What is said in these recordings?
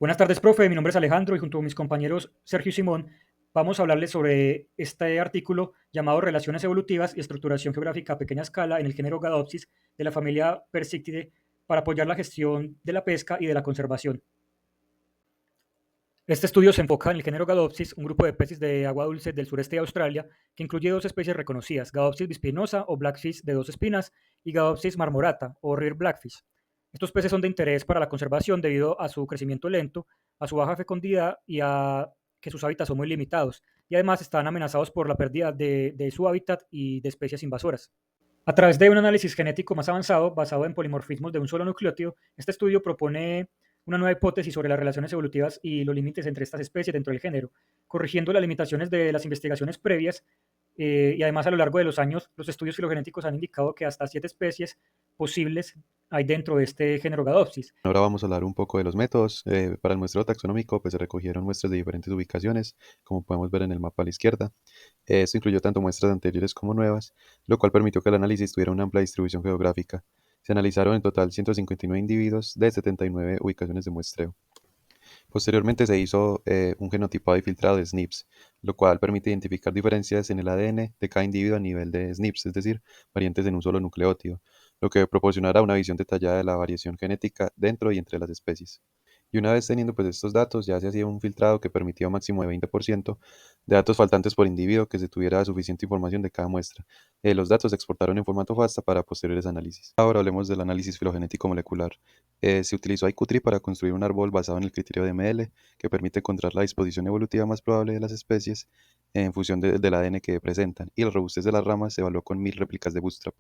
Buenas tardes, profe. Mi nombre es Alejandro y junto a mis compañeros Sergio y Simón vamos a hablarles sobre este artículo llamado Relaciones evolutivas y estructuración geográfica a pequeña escala en el género Gadopsis de la familia Persictidae para apoyar la gestión de la pesca y de la conservación. Este estudio se enfoca en el género Gadopsis, un grupo de peces de agua dulce del sureste de Australia que incluye dos especies reconocidas, Gadopsis bispinosa o blackfish de dos espinas y Gadopsis marmorata o rear blackfish. Estos peces son de interés para la conservación debido a su crecimiento lento, a su baja fecundidad y a que sus hábitats son muy limitados. Y además están amenazados por la pérdida de su hábitat y de especies invasoras. A través de un análisis genético más avanzado, basado en polimorfismos de un solo nucleótido, este estudio propone una nueva hipótesis sobre las relaciones evolutivas y los límites entre estas especies dentro del género, corrigiendo las limitaciones de las investigaciones previas. Y además, a lo largo de los años, los estudios filogenéticos han indicado que hasta 7 especies posibles hay dentro de este género Gadopsis. Ahora vamos a hablar un poco de los métodos. Para el muestreo taxonómico, pues se recogieron muestras de diferentes ubicaciones, como podemos ver en el mapa a la izquierda. Esto incluyó tanto muestras anteriores como nuevas, lo cual permitió que el análisis tuviera una amplia distribución geográfica. Se analizaron en total 159 individuos de 79 ubicaciones de muestreo. Posteriormente se hizo un genotipado y filtrado de SNPs, lo cual permite identificar diferencias en el ADN de cada individuo a nivel de SNPs, es decir, variantes en un solo nucleótido, lo que proporcionará una visión detallada de la variación genética dentro y entre las especies. Y una vez teniendo pues estos datos, ya se hacía un filtrado que permitía un máximo de 20% de datos faltantes por individuo que se tuviera suficiente información de cada muestra. Los datos se exportaron en formato FASTA para posteriores análisis. Ahora hablemos del análisis filogenético molecular. Se utilizó IQ-Tree para construir un árbol basado en el criterio de ML, que permite encontrar la disposición evolutiva más probable de las especies en función del ADN que presentan, y la robustez de las ramas se evaluó con 1000 réplicas de Bootstrap.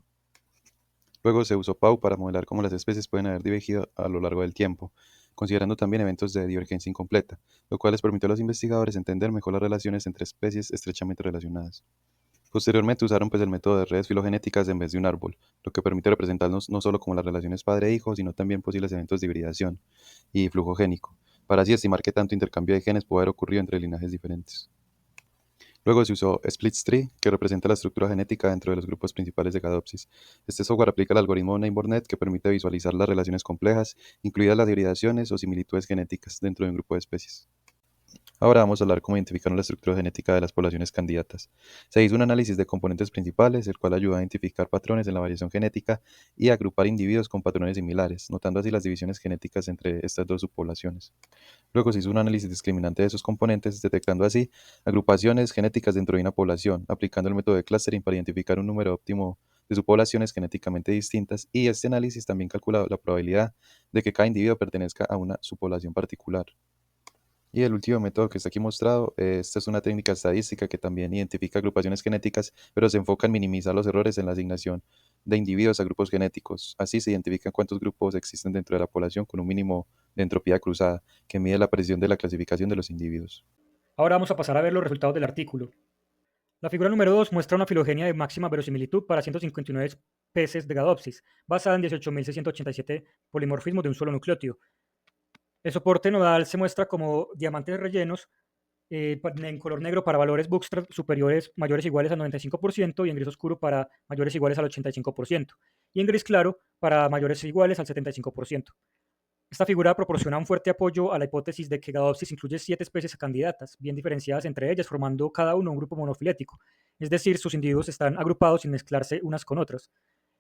Luego se usó Pau para modelar cómo las especies pueden haber divergido a lo largo del tiempo, considerando también eventos de divergencia incompleta, lo cual les permitió a los investigadores entender mejor las relaciones entre especies estrechamente relacionadas. Posteriormente usaron pues el método de redes filogenéticas en vez de un árbol, lo que permite representarnos no solo como las relaciones padre-hijo, sino también posibles eventos de hibridación y flujo génico, para así estimar qué tanto intercambio de genes puede haber ocurrido entre linajes diferentes. Luego se usó Splitstree, que representa la estructura genética dentro de los grupos principales de Gadopsis. Este software aplica el algoritmo Neighbornet que permite visualizar las relaciones complejas, incluidas las hibridaciones o similitudes genéticas dentro de un grupo de especies. Ahora vamos a hablar cómo identificaron la estructura genética de las poblaciones candidatas. Se hizo un análisis de componentes principales, el cual ayuda a identificar patrones en la variación genética y a agrupar individuos con patrones similares, notando así las divisiones genéticas entre estas dos subpoblaciones. Luego se hizo un análisis discriminante de esos componentes, detectando así agrupaciones genéticas dentro de una población, aplicando el método de clustering para identificar un número óptimo de subpoblaciones genéticamente distintas, y este análisis también calcula la probabilidad de que cada individuo pertenezca a una subpoblación particular. Y el último método que está aquí mostrado, esta es una técnica estadística que también identifica agrupaciones genéticas, pero se enfoca en minimizar los errores en la asignación de individuos a grupos genéticos. Así se identifican cuántos grupos existen dentro de la población con un mínimo de entropía cruzada, que mide la precisión de la clasificación de los individuos. Ahora vamos a pasar a ver los resultados del artículo. La figura número 2 muestra una filogenia de máxima verosimilitud para 159 peces de Gadopsis, basada en 18.687 polimorfismos de un solo nucleótido. El soporte nodal se muestra como diamantes rellenos en color negro para valores bootstrap superiores, mayores o iguales al 95% y en gris oscuro para mayores o iguales al 85% y en gris claro para mayores o iguales al 75%. Esta figura proporciona un fuerte apoyo a la hipótesis de que Gadopsis incluye 7 especies candidatas, bien diferenciadas entre ellas, formando cada uno un grupo monofilético, es decir, sus individuos están agrupados sin mezclarse unas con otras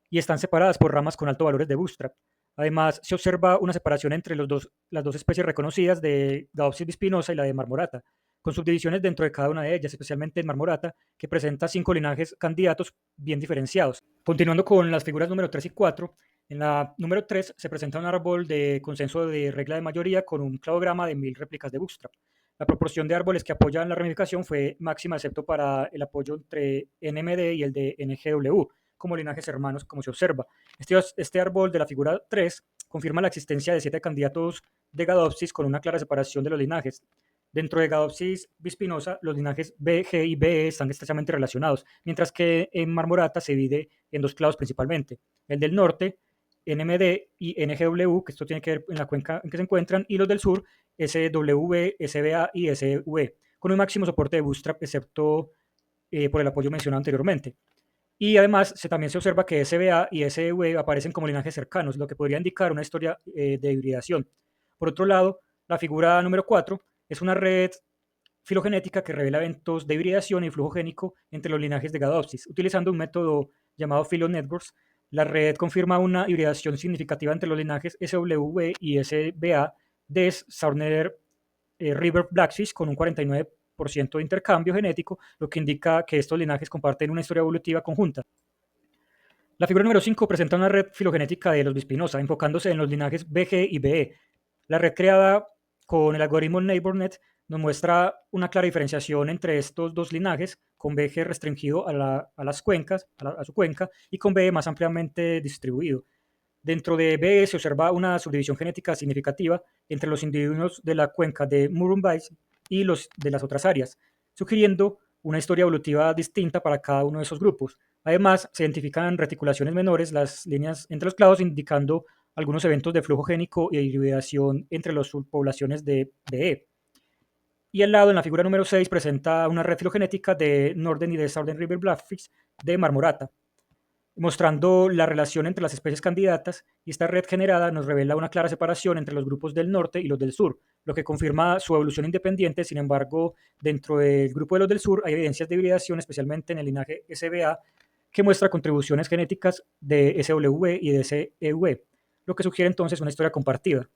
y están separadas por ramas con altos valores de bootstrap. Además, se observa una separación entre las dos especies reconocidas de Gadopsis bispinosa y la de Marmorata, con subdivisiones dentro de cada una de ellas, especialmente en Marmorata, que presenta 5 linajes candidatos bien diferenciados. Continuando con las figuras número 3 y 4, en la número 3 se presenta un árbol de consenso de regla de mayoría con un cladograma de 1000 réplicas de bootstrap. La proporción de árboles que apoyan la ramificación fue máxima, excepto para el apoyo entre NMD y el de NGW, como linajes hermanos, como se observa. Este árbol de la figura 3 confirma la existencia de 7 candidatos de Gadopsis con una clara separación de los linajes. Dentro de Gadopsis bispinosa, los linajes B, G y BE están estrechamente relacionados, mientras que en Marmorata se divide en dos clados principalmente. El del norte, NMD y NGW, que esto tiene que ver en la cuenca en que se encuentran, y los del sur, SW, SBA y SV, con un máximo soporte de bootstrap, excepto por el apoyo mencionado anteriormente. Y además también se observa que SBA y SV aparecen como linajes cercanos, lo que podría indicar una historia de hibridación. Por otro lado, La figura número 4 es una red filogenética que revela eventos de hibridación y flujo génico entre los linajes de Gadopsis. Utilizando un método llamado PhyloNetworks, la red confirma una hibridación significativa entre los linajes SWV y SBA de Southern River Blackfish con un 49% de intercambio genético, lo que indica que estos linajes comparten una historia evolutiva conjunta. La figura número 5 presenta una red filogenética de los bispinosa, enfocándose en los linajes BG y BE. La red creada con el algoritmo NeighborNet nos muestra una clara diferenciación entre estos dos linajes, con BG restringido a las cuencas, a su cuenca, y con BE más ampliamente distribuido. Dentro de BE se observa una subdivisión genética significativa entre los individuos de la cuenca de Murrumbidgee y los de las otras áreas, sugiriendo una historia evolutiva distinta para cada uno de esos grupos. Además, se identifican reticulaciones menores, las líneas entre los clados indicando algunos eventos de flujo génico y hibridación entre las subpoblaciones de BE. Y al lado, en la figura número 6, presenta una red filogenética de Northern y de Southern River Blackfish de Marmorata, mostrando la relación entre las especies candidatas, y esta red generada nos revela una clara separación entre los grupos del norte y los del sur, lo que confirma su evolución independiente. Sin embargo, dentro del grupo de los del sur hay evidencias de hibridación, especialmente en el linaje SBA, que muestra contribuciones genéticas de SW y de CEV, lo que sugiere entonces una historia compartida.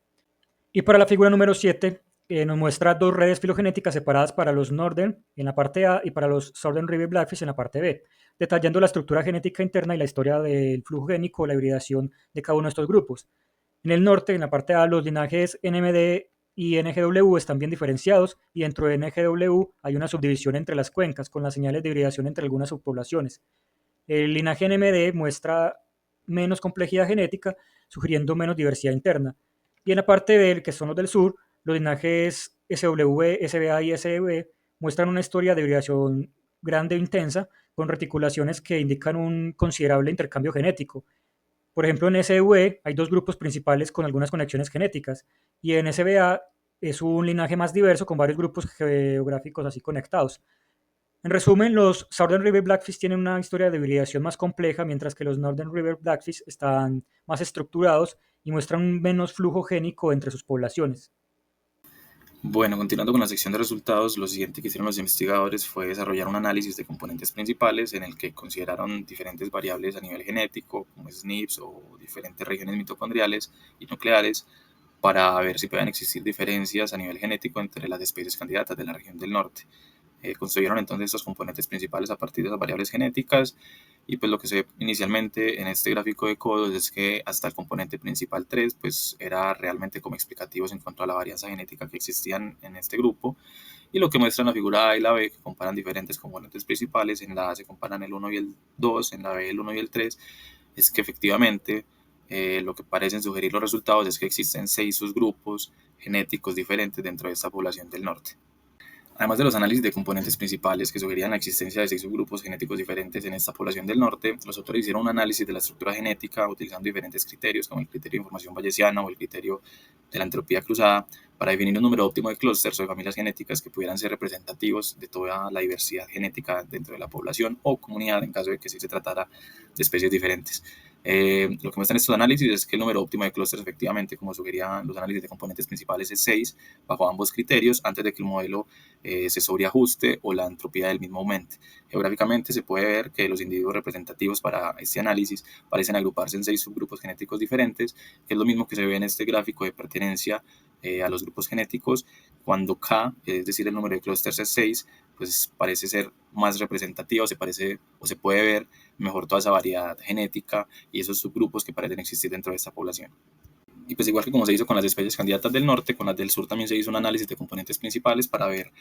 Y para la figura número 7, nos muestra dos redes filogenéticas separadas para los Northern en la parte A y para los Southern River Blackfish en la parte B, detallando la estructura genética interna y la historia del flujo génico o la hibridación de cada uno de estos grupos. En el norte, en la parte A, los linajes NMD y NGW están bien diferenciados, y dentro de NGW hay una subdivisión entre las cuencas, con las señales de hibridación entre algunas subpoblaciones. El linaje NMD muestra menos complejidad genética, sugiriendo menos diversidad interna. Y en la parte B, que son los del sur, los linajes SW, SBA y SEB muestran una historia de hibridación grande e intensa, con reticulaciones que indican un considerable intercambio genético. Por ejemplo, en SW hay dos grupos principales con algunas conexiones genéticas, y en SBA es un linaje más diverso con varios grupos geográficos así conectados. En resumen, los Southern River Blackfish tienen una historia de hibridación más compleja, mientras que los Northern River Blackfish están más estructurados y muestran un menos flujo génico entre sus poblaciones. Bueno, continuando con la sección de resultados, lo siguiente que hicieron los investigadores fue desarrollar un análisis de componentes principales en el que consideraron diferentes variables a nivel genético, como SNPs o diferentes regiones mitocondriales y nucleares, para ver si pueden existir diferencias a nivel genético entre las especies candidatas de la región del norte. Construyeron entonces estos componentes principales a partir de las variables genéticas, y pues lo que se ve inicialmente en este gráfico de codos es que hasta el componente principal 3 pues era realmente como explicativos en cuanto a la varianza genética que existían en este grupo, y lo que muestran la figura A y la B, que comparan diferentes componentes principales. En la A se comparan el 1 y el 2, en la B el 1 y el 3, es que efectivamente lo que parecen sugerir los resultados es que existen 6 subgrupos genéticos diferentes dentro de esta población del norte. Además de los análisis de componentes principales que sugerían la existencia de 6 subgrupos genéticos diferentes en esta población del norte, los autores hicieron un análisis de la estructura genética utilizando diferentes criterios, como el criterio de información bayesiana o el criterio de la entropía cruzada, para definir un número óptimo de clústeres o de familias genéticas que pudieran ser representativos de toda la diversidad genética dentro de la población o comunidad, en caso de que sí se tratara de especies diferentes. Lo que muestran estos análisis es que el número óptimo de clústeres, efectivamente, como sugerían los análisis de componentes principales, es 6 bajo ambos criterios, antes de que el modelo se sobreajuste o la entropía del mismo aumente. Geográficamente se puede ver que los individuos representativos para este análisis parecen agruparse en 6 subgrupos genéticos diferentes, que es lo mismo que se ve en este gráfico de pertenencia a los grupos genéticos. Cuando K, es decir, el número de clústeres es 6, pues parece ser más representativo, se puede ver mejor toda esa variedad genética y esos subgrupos que parecen existir dentro de esta población. Y pues igual que como se hizo con las especies candidatas del norte, con las del sur también se hizo un análisis de componentes principales para ver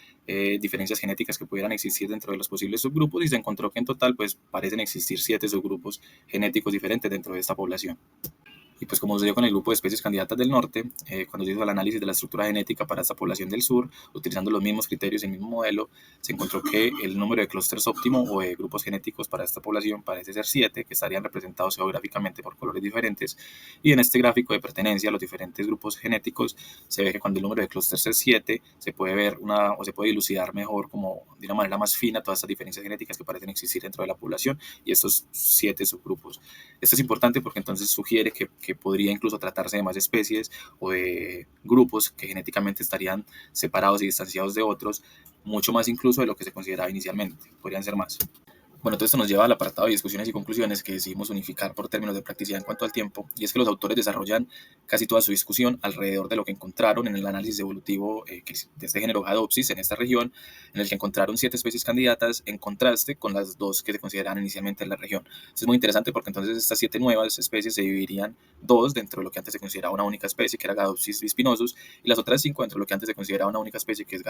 diferencias genéticas que pudieran existir dentro de los posibles subgrupos, y se encontró que en total pues parecen existir 7 subgrupos genéticos diferentes dentro de esta población. Y pues como sucedió con el grupo de especies candidatas del norte, cuando se hizo el análisis de la estructura genética para esta población del sur, utilizando los mismos criterios y el mismo modelo, se encontró que el número de clústeres óptimo o de grupos genéticos para esta población parece ser 7, que estarían representados geográficamente por colores diferentes. Y en este gráfico de pertenencia a los diferentes grupos genéticos, se ve que cuando el número de clústeres es 7, se puede ver se puede dilucidar mejor, como de una manera más fina, todas estas diferencias genéticas que parecen existir dentro de la población y estos 7 subgrupos. Esto es importante porque entonces sugiere que que podría incluso tratarse de más especies o de grupos que genéticamente estarían separados y distanciados de otros, mucho más incluso de lo que se consideraba inicialmente, podrían ser más. Bueno, todo esto nos lleva al apartado de discusiones y conclusiones que decidimos unificar por términos de practicidad en cuanto al tiempo, y es que los autores desarrollan casi toda su discusión alrededor de lo que encontraron en el análisis evolutivo de este género Gadopsis en esta región, en el que encontraron 7 especies candidatas en contraste con las 2 que se consideraban inicialmente en la región. Esto es muy interesante porque entonces estas 7 nuevas especies se dividirían 2 dentro de lo que antes se consideraba una única especie, que era Gadopsis bispinosus, y las otras 5 dentro de lo que antes se consideraba una única especie, que es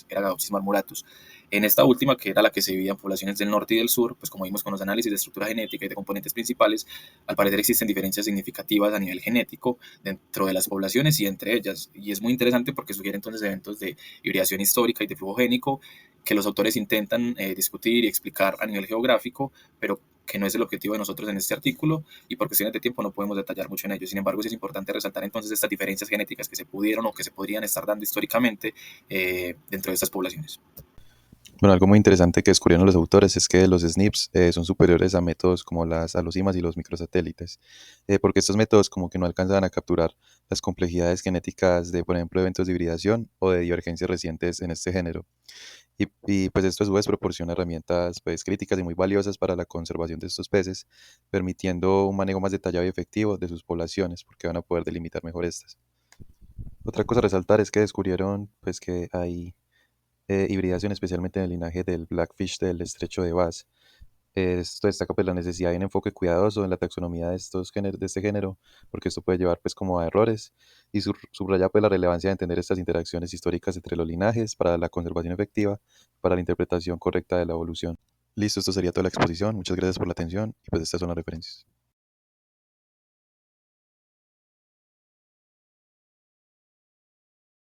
era Gadopsis marmuratus. En esta última, que era la que se dividía en poblaciones del norte y del sur, pues como vimos con los análisis de estructura genética y de componentes principales, al parecer existen diferencias significativas a nivel genético dentro de las poblaciones y entre ellas. Y es muy interesante porque sugiere entonces eventos de hibridación histórica y de flujo génico que los autores intentan discutir y explicar a nivel geográfico, pero que no es el objetivo de nosotros en este artículo y por cuestiones de tiempo no podemos detallar mucho en ello. Sin embargo, sí es importante resaltar entonces estas diferencias genéticas que se pudieron o que se podrían estar dando históricamente dentro de estas poblaciones. Bueno, algo muy interesante que descubrieron los autores es que los SNPs son superiores a métodos como las alosimas y los microsatélites, porque estos métodos como que no alcanzaban a capturar las complejidades genéticas de, por ejemplo, eventos de hibridación o de divergencias recientes en este género. Pues esto a su vez proporciona herramientas pues críticas y muy valiosas para la conservación de estos peces, permitiendo un manejo más detallado y efectivo de sus poblaciones, porque van a poder delimitar mejor estas. Otra cosa a resaltar es que descubrieron pues que hay hibridación, especialmente en el linaje del Blackfish del estrecho de Bass. Esto destaca pues la necesidad de un enfoque cuidadoso en la taxonomía de este género, porque esto puede llevar pues como a errores y subraya pues la relevancia de entender estas interacciones históricas entre los linajes para la conservación efectiva, para la interpretación correcta de la evolución. Listo, esto sería toda la exposición. Muchas gracias por la atención y pues estas son las referencias.